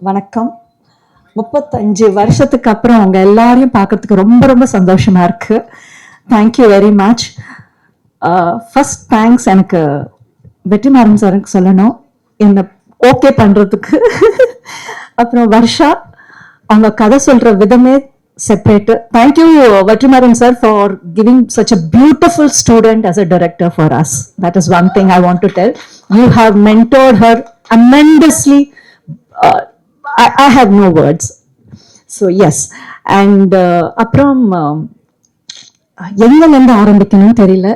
வணக்கம். 35 வருஷத்துக்கு அப்புறம் அவங்க எல்லாரையும் பார்க்கறதுக்கு ரொம்ப ரொம்ப சந்தோஷமா இருக்கு. Thank you very much. First thanks எனக்கு வெற்றிமாறன் சாருக்கு சொல்லணும், என்ன ஓகே பண்றதுக்கு. அப்புறம் வர்ஷா, அவங்க கதை சொல்ற விதமே separate. Thank you Vetrimaaran sir for giving such a beautiful student as a director for us. That is one thing I want to tell. You have mentored her tremendously. I have no words. So yes. And அப்புறம் எங்கேருந்து ஆரம்பிக்கணும்னு தெரியல.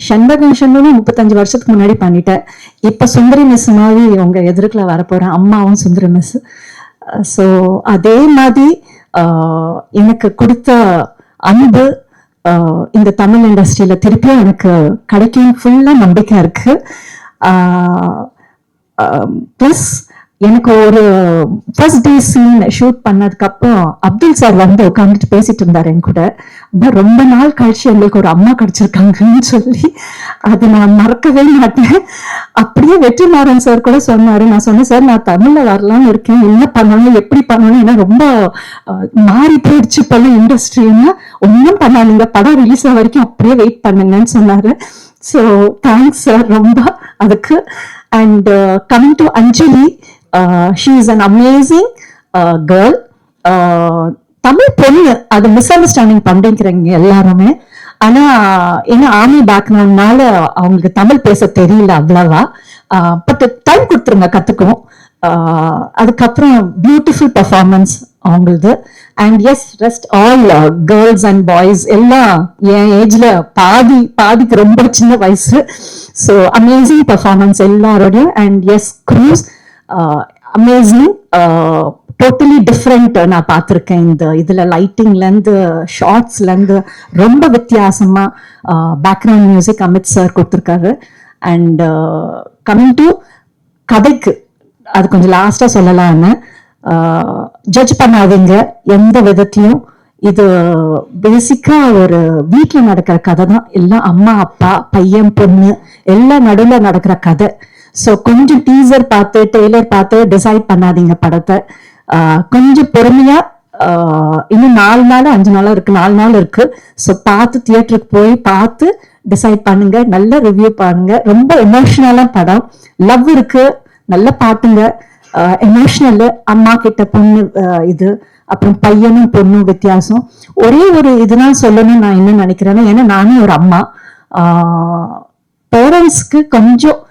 சண்பகேஷன்னு 35 வருஷத்துக்கு முன்னாடி பண்ணிட்டேன். இப்ப சுந்தரி miss மாதிரி உங்க எதிர்க்கல வரப்போறேன், அம்மாவும் சுந்தரி மிஸ். ஸோ அதே மாதிரி எனக்கு கொடுத்த அன்பு இந்த தமிழ் இண்டஸ்ட்ரியில திருப்பியும் எனக்கு கிடைக்கும் ஃபுல்லா நம்பிக்கை இருக்கு. ப்ளஸ் எனக்கு ஒரு ஃபர்ஸ்ட் டே சீன் ஷூட் பண்ணதுக்கு அப்புறம் அப்துல் சார் வந்து உட்காந்துட்டு பேசிட்டு இருந்தாரு என் கூட. ரொம்ப நாள் கழிச்சு எங்களுக்கு ஒரு அம்மா கிடைச்சிருக்காங்கன்னு சொல்லி அது நான் மறக்கவே மாட்டேன். அப்படியே வெற்றிமாறன் சார் கூட சொன்னாரு. நான் சொன்னேன், சார் நான் தமிழ்ல வரலாம்னு இருக்கேன், என்ன பண்ணணும் எப்படி பண்ணணும், ஏன்னா ரொம்ப மாறி போயிடுச்சு பல இண்டஸ்ட்ரின்னா. ஒன்றும் பண்ணாதீங்க, படம் ரிலீஸ் ஆக வரைக்கும் அப்படியே வெயிட் பண்ணுங்கன்னு சொன்னாரு. ஸோ தேங்க்ஸ் சார் ரொம்ப அதுக்கு. And coming to Anjali, she is an amazing girl. Tamil பொண்ணு, அது மிஸ் அண்டர்ஸ்டாண்டிங் பண்றீங்க எல்லாருமே. ஆனா ஏன்னா ஆர்மி பேக்ரவுண்ட்னால அவங்களுக்கு தமிழ் பேச தெரியல அவ்வளவா. பட் டைம் கொடுத்துருங்க, கத்துக்கும். அதுக்கப்புறம் பியூட்டிஃபுல் பர்ஃபார்மன்ஸ் அவங்களது. And yes, rest all girls and boys எல்லாம் என் ஏஜ்ல பாதிக்கு ரொம்ப சின்ன வயசு. ஸோ அமேசிங் பர்ஃபார்மன்ஸ் எல்லாரோடையும். And yes, crew's amazing, totally different. நான் பார்த்துருக்கேன் இந்த இதுல லைட்டிங்ல இருந்து ஷார்ட்ஸ்ல இருந்து ரொம்ப வித்தியாசமா பேக்ரவுண்ட் மியூசிக் அமித் சார் கொடுத்துருக்காரு. அண்ட் கமிங் டு கதைக்கு, அது கொஞ்சம் லாஸ்டா சொல்லலாம்னு. ஜட்ஜ் பண்ணாதீங்க எந்த விதத்திலையும். இது பேசிக்கா ஒரு வீட்டுல நடக்கிற கதை தான். எல்லாம் அம்மா அப்பா பையன் பொண்ணு எல்லாம் நடுவில் நடக்கிற கதை. ஸோ கொஞ்சம் டீசர் பார்த்து ட்ரெய்லர் பார்த்து டிசைட் பண்ணாதீங்க படத்தை. கொஞ்சம் பொறுமையா, இன்னும் 4 நாள் 5 நாளா இருக்கு, 4 நாள் இருக்கு. ஸோ பார்த்து தியேட்டருக்கு போய் பார்த்து டிசைட் பண்ணுங்க, நல்ல ரிவ்யூ பண்ணுங்க. ரொம்ப எமோஷனலா படம், லவ் இருக்கு, நல்ல பாட்டுங்க, எமோஷனல். அம்மா கிட்ட பொண்ணு இது, அப்புறம் பையனும் பொண்ணும் வித்தியாசம். ஒரே ஒரு இதுதான் சொல்லணும்னு நான் என்ன நினைக்கிறேன்னா, ஏன்னா நானும் ஒரு அம்மா. பேரண்ட்ஸ்க்கு கொஞ்சம்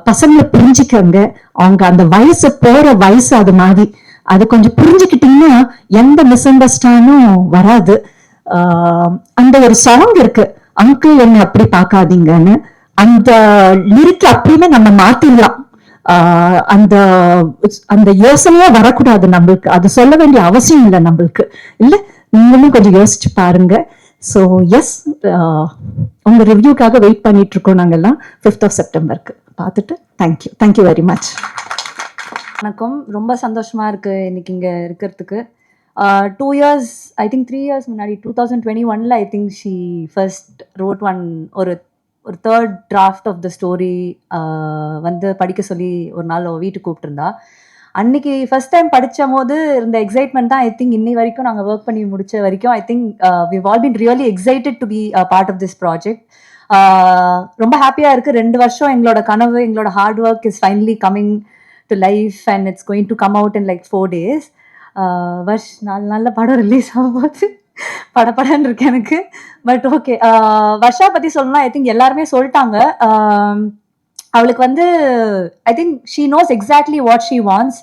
பசங்களை புரிஞ்சுக்கங்க. அவங்க அந்த வயசு போற வயசு அது மாதிரி, அது கொஞ்சம் புரிஞ்சுக்கிட்டீங்கன்னா எந்த மிஸ் அண்டர்ஸ்டாண்டும் வராது. அந்த ஒரு சாங் இருக்கு, அங்கிள் என்ன அப்படி பார்க்காதீங்கன்னு. அந்த லிரிக் அப்படியுமே நம்ம மாத்திடலாம். அந்த அந்த யோசனையா வரக்கூடாது நம்மளுக்கு, அது சொல்ல வேண்டிய அவசியம் இல்லை நம்மளுக்கு. இல்ல, நீங்களும் கொஞ்சம் யோசிச்சு பாருங்க. ஸோ எஸ், உங்க ரிவ்யூக்காக வெயிட் பண்ணிட்டு இருக்கோம் நாங்கெல்லாம் 5th of September பார்த்துட்டு. Thank you very much. வணக்கம். ரொம்ப சந்தோஷமா இருக்கு இன்னைக்கு இங்க இருக்கிறதுக்கு. 2 years, ஐ திங்க் 3 years முன்னாடி 2021ல I think she first wrote ஒரு third draft of the story வந்து படிக்க சொல்லி ஒரு நாள் வீட்டுக்கு கூப்பிட்டுருந்தா. அன்னைக்கு ஃபர்ஸ்ட் டைம் படித்த போது இருந்த எக்ஸைட்மெண்ட் தான் ஐ திங்க் இன்னி வரைக்கும் நாங்கள் ஒர்க் பண்ணி முடிச்ச வரைக்கும் I think we've all been really excited to be a part of this project. ரொம்ப ஹாப்பியாக இருக்குது. 2 வருஷம் எங்களோட கனவு, எங்களோட hard work is finally coming to life and it's going to come out in like 4 days. நல்ல படம் ரிலீஸ் ஆக போது, படப்படன்னு இருக்கு எனக்கு. பட் ஓகே, வர்ஷா பற்றி சொல்லணும்னா ஐ திங்க் எல்லாருமே சொல்லிட்டாங்க. அவளுக்கு வந்து I think she nose exactly what she wants.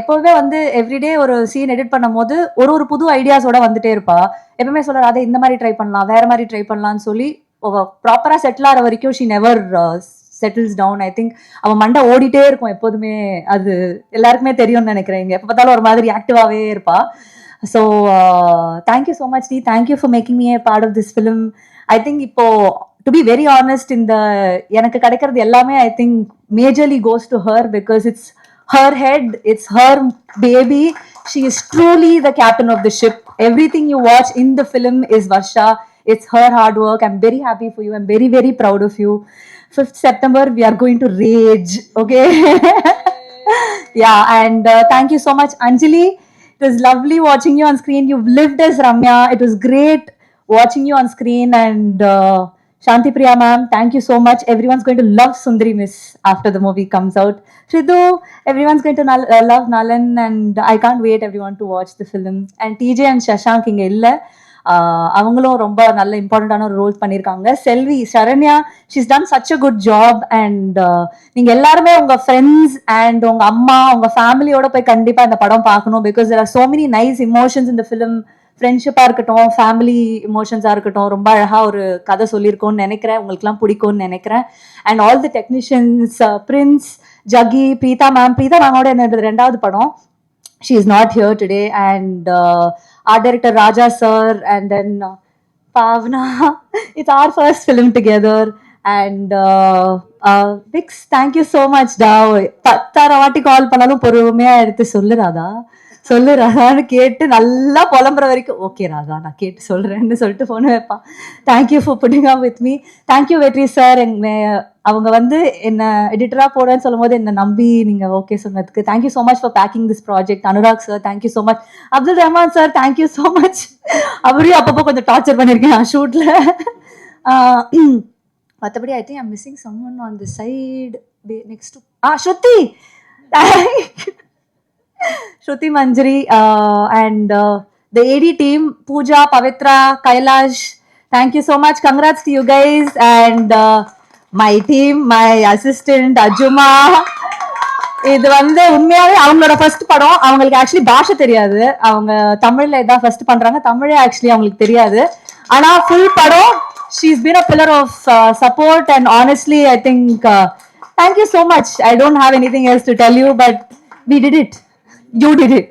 எப்போவுமே வந்து எவ்ரிடே ஒரு சீன் எடிட் பண்ணும் போது ஒரு புது ஐடியாஸோட வந்துட்டே இருப்பா. எப்பவுமே சொல்றாரு, அதை இந்த மாதிரி ட்ரை பண்ணலாம், வேற மாதிரி ட்ரை பண்ணலாம்னு சொல்லி ப்ராப்பராக செட்டில் ஆகிற வரைக்கும் she never settles down. I think அவன் மண்டை ஓடிட்டே இருக்கும் எப்போதுமே. அது எல்லாருக்குமே தெரியும்னு நினைக்கிறேன். இங்கே எப்போ பார்த்தாலும் ஒரு மாதிரி ஆக்டிவாகவே இருப்பா. ஸோ தேங்க்யூ ஸோ மச் டி, thank you for making me a part of this film. I think இப்போ to be very honest, இந்த எனக்கு கிடைக்கிறது எல்லாமே I think majorly goes to her because it's her head, it's her baby. She is truly the captain of the ship. Everything you watch in the film is Varsha. It's her hard work. I'm very happy for you. I'm very, very proud of you. 5th September, we are going to rage. Okay? Yeah, and thank you so much, Anjali. It was lovely watching you on screen. You've lived as Ramya. It was great watching you on screen. And Shanti Priya ma'am, thank you so much. Everyone's going to love Sundari Miss after the movie comes out. Shridu, everyone's going to love Nalan, and I can't wait everyone to watch the film. And TJ and Shashank இங்க இல்ல. அவங்களும் ரொம்ப நல்ல இம்பார்ட்டண்டான ஒரு role பண்ணியிருக்காங்க. Selvi Saranya, she's done such a good job. And நீங்க எல்லாருமே உங்க ஃப்ரெண்ட்ஸ் அண்ட் உங்க அம்மா உங்க ஃபேமிலியோட போய் கண்டிப்பா இந்த படம் பார்க்கணும். Because there are so many nice emotions இந்த ஃபிலிம். ஃப்ரெண்ட்ஷிப்பா இருக்கட்டும், ஃபேமிலி இமோஷன்ஸா இருக்கட்டும், ரொம்ப அழகா ஒரு கதை சொல்லியிருக்கோம்னு நினைக்கிறேன். உங்களுக்குலாம் பிடிக்கும்னு நினைக்கிறேன். And all the technicians, Prince, Jagi, Preetha மேமோட என்னோட 2வது படம். She is not here today. And art director Raja sir, and then Pavna. It's our first film together. And Vix, thank you so much da. 10 வாட்டி கால் பண்ணாலும் பொறுமையா எடுத்து சொல்லு ராதான்னு கேட்டு நல்லா புலம்புற வரைக்கும் ஓகே ராதா நான் கேட்டு சொல்றேன்னு சொல்லிட்டு போன் வைப்பான். Thank you for pudding up with me. Thank you வெற்றி சார். அவங்க வந்து என்ன எடிட்டரா போறேன்னு சொல்லும் போது என்ன நம்பி நீங்க ஓகே சொன்னதுக்கு thank you so much for backing this project. Anurag sir thank you so much. Abdul Rahman sir thank you so much. அவரையும் அப்பப்போ கொஞ்சம் டார்ச்சர் பண்ணியிருக்கேன் ஷூட்ல. மற்றபடி I think I'm missing someone on the side next to Shruti. Shruti Manjari and the AD team, Pooja, Pavitra, Kailash, thank you so much. Congrats to you guys. And my team, my assistant Ajuma. இது வந்து உண்மையாவே அவங்களோட first படம். அவங்களுக்கு actually பாஷை தெரியாது. அவங்க தமிழ்ல இதான் ஃபர்ஸ்ட் பண்றாங்க. தமிழே ஆக்சுவலி அவங்களுக்கு தெரியாது. ஆனா ஃபுல் படம் she's been a pillar of support. And honestly I think thank you so much. I don't have anything else to tell you, but we did it. You did it.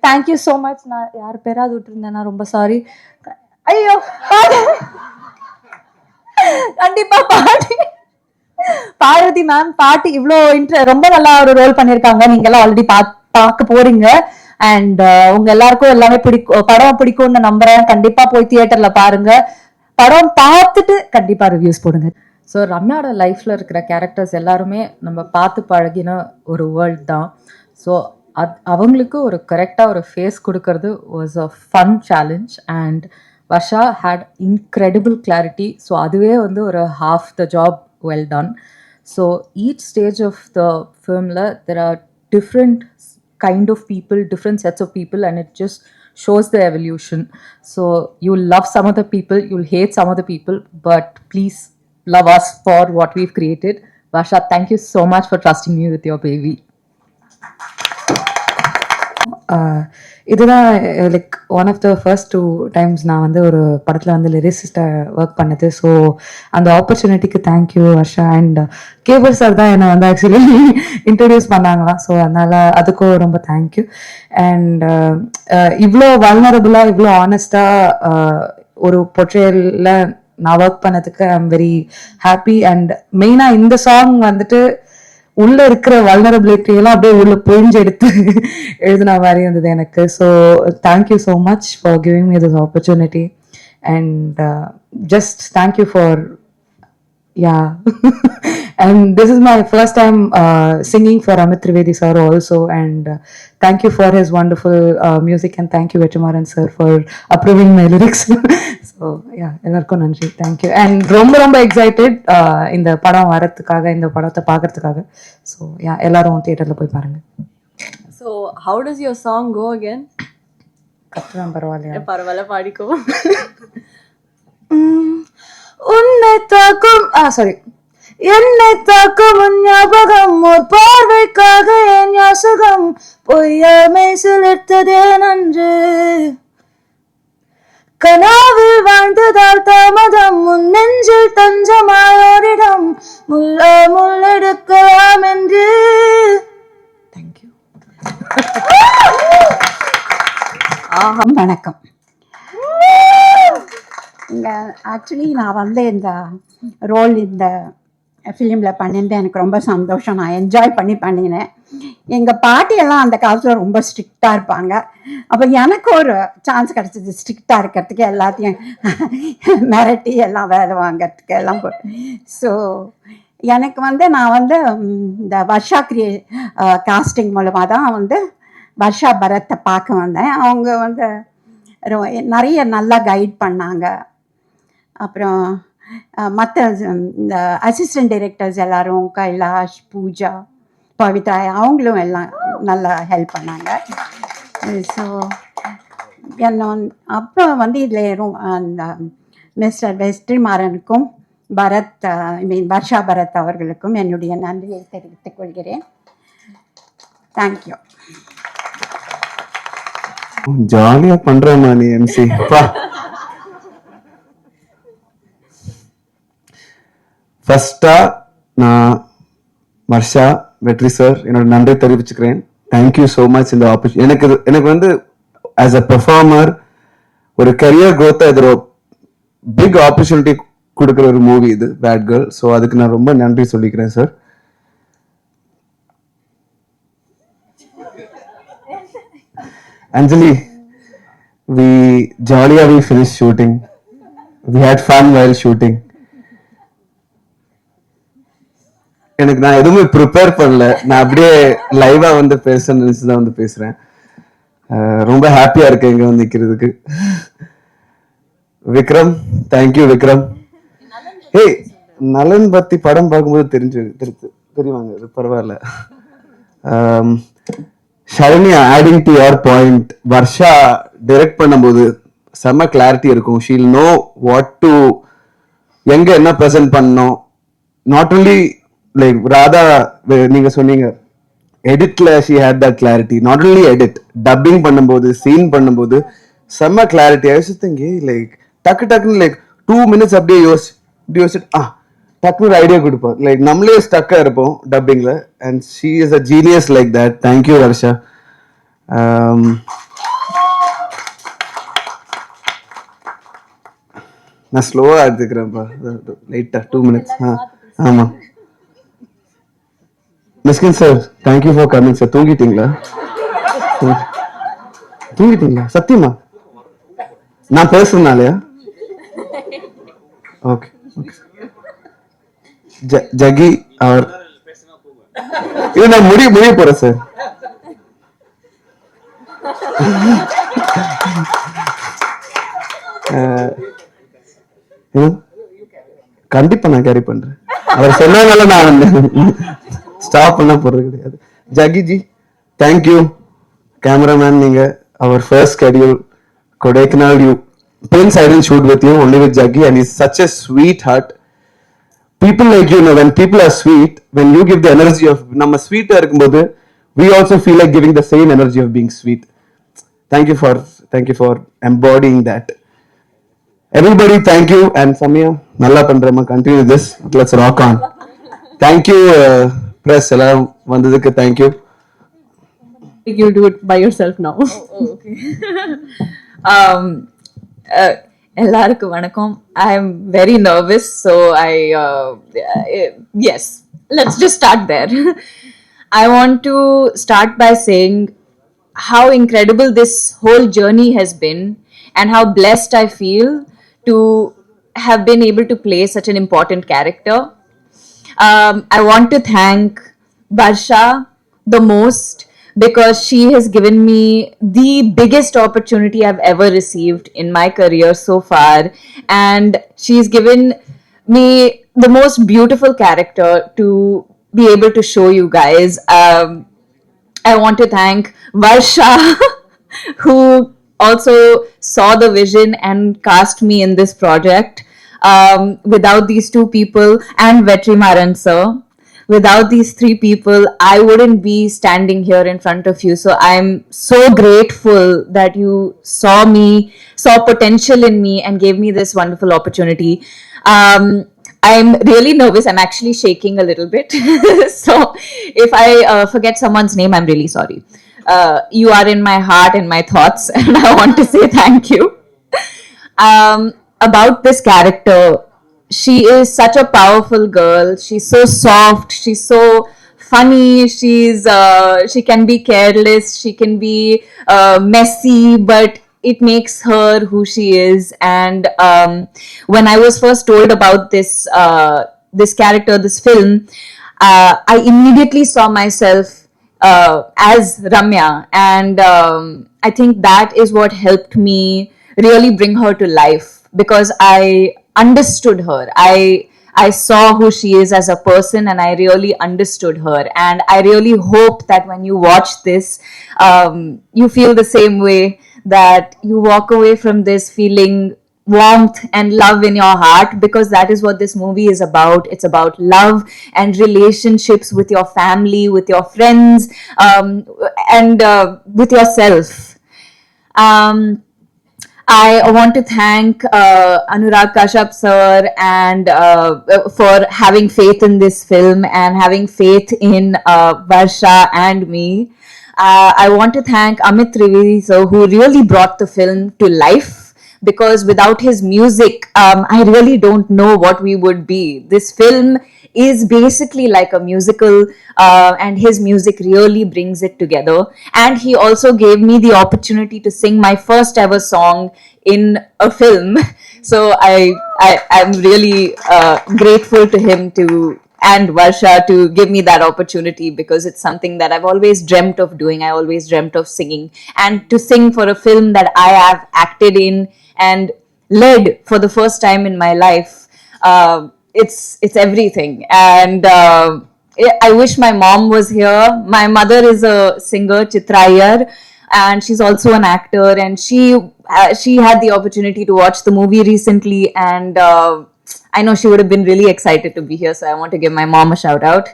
Thank you so much. நான் யார் பேராது விட்டுருந்தேன்னா ரொம்ப sorry. ஐயோ கண்டிப்பா Parvati ma'am பாட்டி இவ்வளோ ரொம்ப நல்லா ஒரு ரோல் பண்ணியிருக்காங்க. நீங்க எல்லாம் ஆல்ரெடி பார்க்க போறீங்க. அண்ட் உங்க எல்லாருக்கும் எல்லாமே படம் பிடிக்கும்னு நம்புறேன். கண்டிப்பா போய் தியேட்டர்ல பாருங்க. படம் பார்த்துட்டு கண்டிப்பா ரிவ்யூஸ் போடுங்க. ஸோ ரம்யாவோட லைஃப்பில் இருக்கிற கேரக்டர்ஸ் எல்லாருமே நம்ம பார்த்து பழகின ஒரு வேர்ல்ட் தான். ஸோ அவங்களுக்கு ஒரு கரெக்டாக ஒரு ஃபேஸ் கொடுக்கறது was a fun challenge. And Varsha had incredible clarity. So அதுவே வந்து ஒரு half the job well done. So each stage of the filmல there are different kind of people, different sets of people, and it just shows the evolution. So you'll love some of the people, you'll hate some of the people, but please love us for what we've created. Varsha, thank you so much for trusting me with your baby. இதுதான் like one of the first 2 times நான் வந்து ஒரு படத்தில் வந்து லிரிசிஸ்டாக work பண்ணது. So அந்த ஆப்பர்ச்சுனிட்டிக்கு thank you Varsha. And Cable sir தான் என்னை வந்து ஆக்சுவலி இன்ட்ரடியூஸ் பண்ணாங்களாம். ஸோ அதனால் அதுக்கும் ரொம்ப தேங்க்யூ. அண்ட் இவ்வளோ வல்னரபுளாக இவ்வளோ ஆனஸ்டாக ஒரு பொர்ட்ரேயலில் நான் ஒர்க் பண்ணதுக்கு I am very happy. And மெயினாக இந்த சாங் வந்துட்டு உள்ள இருக்கிற வல்னரபிலிட்டி எல்லாம் அப்படியே உள்ள பொழிஞ்சு எடுத்து எழுதின மாதிரி இருந்தது எனக்கு. So thank you so much for giving me this opportunity. And just thank you for and this is my first time singing for Amit Trivedi sir also. And thank you for his wonderful music, and thank you Vetrimaran sir for approving my lyrics. So எல்லாருக்கும் நன்றி. thank you. and ரொம்ப excited இந்த படம் வரதுக்காக, இந்த படத்தை பார்க்கறதுக்காக. So எல்லாரும் தியேட்டர்ல போய் பாருங்க. So how does your song go again? கத்துதான் பரவாயில்லையா? பரவாயில்ல பாடிக்கோ. உன்னை தாக்கும் சாரி என்னை தாக்கும் உன் ஞாபகம், ஒரு பார்வைக்காக என் யாசகம், பொய்யாமை சிலிர்த்ததே நன்று, கனாவில் வாழ்ந்ததால் தாமதம், உன் நெஞ்சில் தஞ்சமாயோரிடம் முள்ளெடுக்கலாம் என்று. தேங்க்யூ. வணக்கம். இங்கே ஆக்சுவலி நான் வந்து இந்த ரோல் இந்த ஃபிலிமில் பண்ணியிருந்தேன். எனக்கு ரொம்ப சந்தோஷம். நான் என்ஜாய் பண்ணி பண்ணினேன். எங்கள் பாட்டியெல்லாம் அந்த காலத்தில் ரொம்ப ஸ்ட்ரிக்டாக இருப்பாங்க. அப்போ எனக்கு ஒரு சான்ஸ் கிடச்சிது ஸ்ட்ரிக்டாக இருக்கிறதுக்கு, எல்லாத்தையும் மிரட்டி எல்லாம் வேலை வாங்கிறதுக்கு எல்லாம். ஸோ எனக்கு வந்து நான் வந்து இந்த வர்ஷா காஸ்டிங் மூலமாக தான் வந்து வர்ஷா பரத்தை பார்க்க வந்தேன். அவங்க வந்து நிறைய நல்லா கைட் பண்ணாங்க. அப்புறம் மற்ற இந்த அசிஸ்டன்ட் டைரக்டர்ஸ் எல்லாரும் கைலாஷ், பூஜா, பவித்ரா அவங்களும் எல்லாம் நல்லா ஹெல்ப் பண்ணாங்க. ஸோ என்ன அப்புறம் வந்து இதில் அந்த மிஸ்டர் வெற்றிமாறனுக்கும் பரத் வர்ஷா பரத் அவர்களுக்கும் என்னுடைய நன்றியை தெரிவித்துக் கொள்கிறேன். தேங்க்யூ. ஜாலியா பண்றேம்மா நீ எம்சி. ஃபர்ஸ்டா நான் வர்ஷா வெற்றி சார் என்னோட நன்றி தெரிவிச்சுக்கிறேன். Thank you so much. இந்த ஆப்பர்ச்சுனிட்டி எனக்கு வந்து ஆஸ் அ பெர்ஃபார்மர் ஒரு கரியர் க்ரோத்தை இது ஒரு பிக் ஆப்பர்ச்சுனிட்டி கொடுக்குற ஒரு மூவி இது பேட் கேர்ள். ஸோ அதுக்கு நான் ரொம்ப நன்றி சொல்லிக்கிறேன் sir. Anjali, we finished shooting. We had fun while shooting. எனக்கு நான் எதுவுமே ப்ரிப்பேர் பண்ணல, நான் அப்படியே லைவா வந்து பேசணும்னு நினைச்சு தான் வந்து பேசுறேன். ரொம்ப ஹாப்பியா இருக்கேன் இங்க வந்து நிக்கிறதுக்கு. விக்ரம், தேங்க்யூ விக்ரம். ஏய், நலன் பத்தி படம் பார்க்கும்போது தெரியுவாங்க, பரவாயில்ல. Sharanya, adding to your point, Varsha direct பண்ணும்போது செம்ம கிளாரிட்டி இருக்கும். ஷீல் நோ வாட் டு எங்க என்ன ப்ரெசென்ட் பண்ணணும். நாட் ஒன்லி லைக் ராதா, நீங்க சொன்னீங்க எடிட்ல she had that clarity. Not only edit, dubbing பண்ணும்போது சீன் பண்ணும்போது செம்ம clarity. I was thinking like டக்குன்னு லைக் 2 minutes அப்படியே யோசிச்சுட்டு டக்குனு ஒரு ஐடியா கொடுப்போம். லைக் நம்மளே ஸ்டக்கா இருப்போம் டப்பிங்ல. And she is a genius like that. Thank you Varsha. நான் ஸ்லோவா எடுத்துக்கிறேன்ப்பா, லைட்டா 2 minutes. ஆமா Mysskin sir, thank you for coming sir. தூங்கிட்டீங்களா? சத்தியமா நான் பேசுறதுனாலயா? Okay okay. ஜகி அவர் இது நான் முடிய போறேன் சார். கண்டிப்பா நான் கேரி பண்றேன். அவர் சொன்னதுனால நான் ஸ்டாப் பண்ண போறது கிடையாது. ஜகிஜி, தேங்க்யூ. கேமராமேன், நீங்க அவர் first schedule Kodaikanal, Prince, I didn't shoot with you, only with Jaggi, and he's such a sweetheart. People like you know, when people are sweet, when you give the energy of நம்ம ஸ்வீட்டா இருக்கும்போது we also feel like giving the same energy of being sweet. Thank you for embodying that. Everybody, thank you. And Samia, நல்லா பண்றேமா, continue this, let's rock on. Thank you press எல்லாம் வந்ததுக்கு thank you. You do it by yourself now. Okay. எல்லாருக்கும் வணக்கம். I am very nervous, so yes, let's just start there. I want to start by saying how incredible this whole journey has been and how blessed I feel to have been able to play such an important character. I want to thank Varsha the most because she has given me the biggest opportunity I've ever received in my career so far, and she's given me the most beautiful character to be able to show you guys. I want to thank Varsha who also saw the vision and cast me in this project. Without these two people, and Vetrimaran sir, without these three people, I wouldn't be standing here in front of you. So I'm so grateful that you saw potential in me and gave me this wonderful opportunity. I'm really nervous. I'm actually shaking a little bit. So if I forget someone's name, I'm really sorry. You are in my heart and my thoughts, and I want to say thank you. About this character, she is such a powerful girl. She's so soft, she's so funny, she can be careless, she can be messy, but it makes her who she is. And when I was first told about this this character, this film, I immediately saw myself as Ramya, and I think that is what helped me really bring her to life, because I understood her. I saw who she is as a person, and I really understood her. And I really hope that when you watch this, you feel the same way, that you walk away from this feeling warmth and love in your heart, because that is what this movie is about. It's about love and relationships with your family, with your friends, and with yourself. I want to thank Anurag Kashyap sir and for having faith in this film and having faith in Varsha and me. I want to thank Amit Trivedi sir, who really brought the film to life, because without his music, I really don't know what we would be. This film is basically like a musical, and his music really brings it together. And he also gave me the opportunity to sing my first ever song in a film. So I'm really grateful to him and Varsha to give me that opportunity, because it's something that I've always dreamt of doing. I always dreamt of singing, and to sing for a film that I have acted in and led for the first time in my life, it's everything. And I wish my mom was here. My mother is a singer, Chitra Iyer, and she's also an actor, and she had the opportunity to watch the movie recently, and I know she would have been really excited to be here, so I want to give my mom a shout out.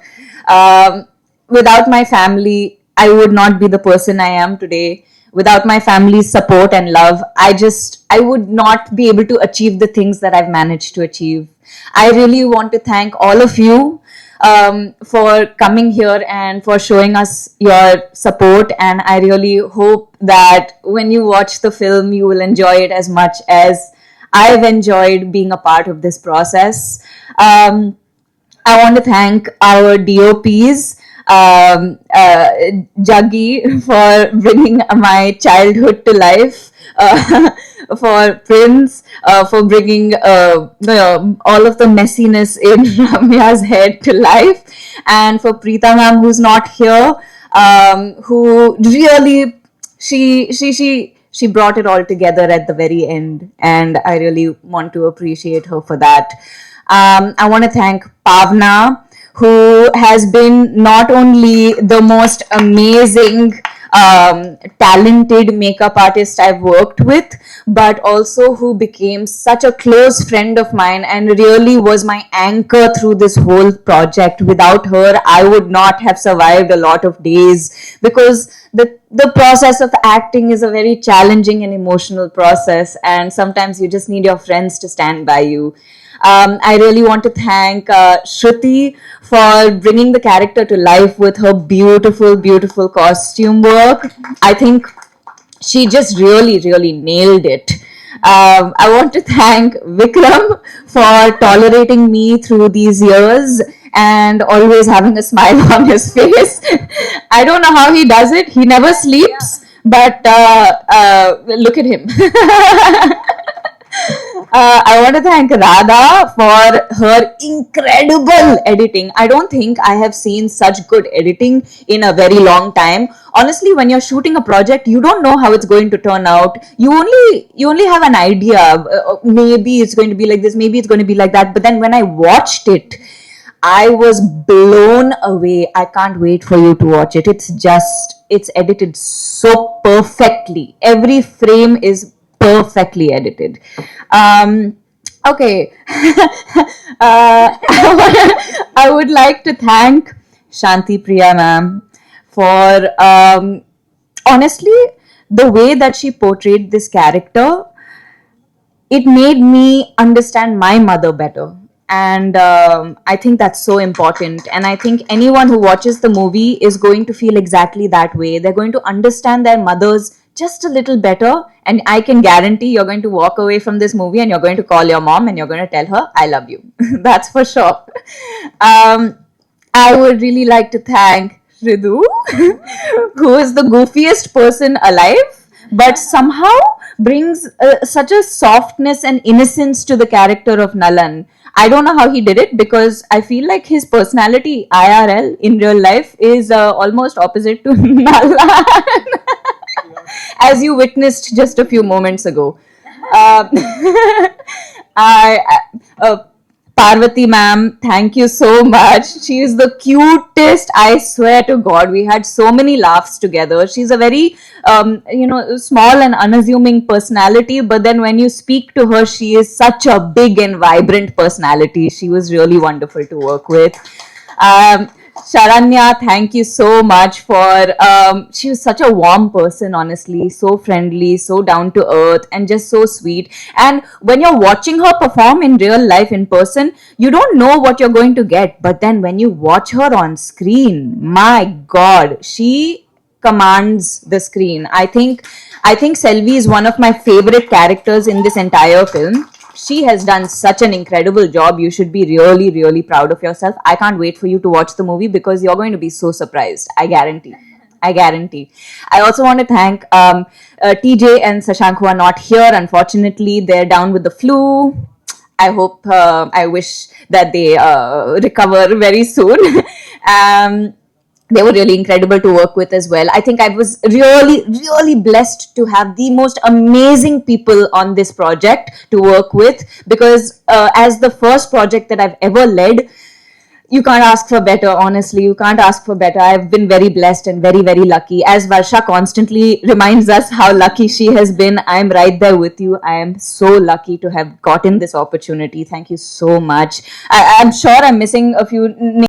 Without my family, I would not be the person I am today. Without my family's support and love, I would not be able to achieve the things that I've managed to achieve. I really want to thank all of you for coming here and for showing us your support. And I really hope that when you watch the film, you will enjoy it as much as I've enjoyed being a part of this process. I want to thank our DOPs, Jaggi, for bringing my childhood to life, for Prince, for bringing all of the messiness in Ramya's head to life, and for Preeta ma'am, who's not here, who really, she brought it all together at the very end, and I really want to appreciate her for that. I want to thank Pavna, who has been not only the most amazing, talented makeup artist I've worked with, but also who became such a close friend of mine and really was my anchor through this whole project. Without her, I would not have survived a lot of days, because the process of acting is a very challenging and emotional process, and sometimes you just need your friends to stand by you. I really want to thank Shruti for bringing the character to life with her beautiful, beautiful costume work. I think she just really, really nailed it. I want to thank Vikram for tolerating me through these years and always having a smile on his face. I don't know how he does it. He never sleeps, but look at him. I want to thank Radha for her incredible editing. I don't think I have seen such good editing in a very long time. Honestly, when you're shooting a project, you don't know how it's going to turn out. You only have an idea. Maybe it's going to be like this, maybe it's going to be like that. But then when I watched it, I was blown away. I can't wait for you to watch it. It's edited so perfectly. Every frame is perfectly edited. Okay. I would like to thank Shanti Priya ma'am for honestly, the way that she portrayed this character, it made me understand my mother better. And I think that's so important. And I think anyone who watches the movie is going to feel exactly that way. They're going to understand their mothers just a little better. And I can guarantee you're going to walk away from this movie and you're going to call your mom and you're going to tell her, I love you. That's for sure. I would really like to thank Ridu, who is the goofiest person alive, but somehow brings such a softness and innocence to the character of Nalan. I don't know how he did it, because I feel like his personality IRL in real life is almost opposite to Nalan, as you witnessed just a few moments ago. Um, Parvati ma'am, thank you so much. She is the cutest. I swear to God, we had so many laughs together. She's a very, small and unassuming personality. But then when you speak to her, she is such a big and vibrant personality. She was really wonderful to work with. Sharanya, thank you so much for. She was such a warm person, honestly, so friendly, so down to earth, and just so sweet. And when you're watching her perform in real life in person, you don't know what you're going to get. But then when you watch her on screen, my God, she commands the screen. I think Selvi is one of my favorite characters in this entire film. She has done such an incredible job. You should be really, really proud of yourself. I can't wait for you to watch the movie, because you're going to be so surprised. I guarantee. I also want to thank TJ and Sashank, who are not here. Unfortunately, they're down with the flu. I wish that they recover very soon. They were really incredible to work with as well. I think I was really, really blessed to have the most amazing people on this project to work with, because as the first project that I've ever led, you can't ask for better. Honestly, you can't ask for better. I've been very blessed and very, very lucky. As Varsha constantly reminds us how lucky she has been, I'm right there with you. I am so lucky to have gotten this opportunity. Thank you so much. I'm sure I'm missing a few names.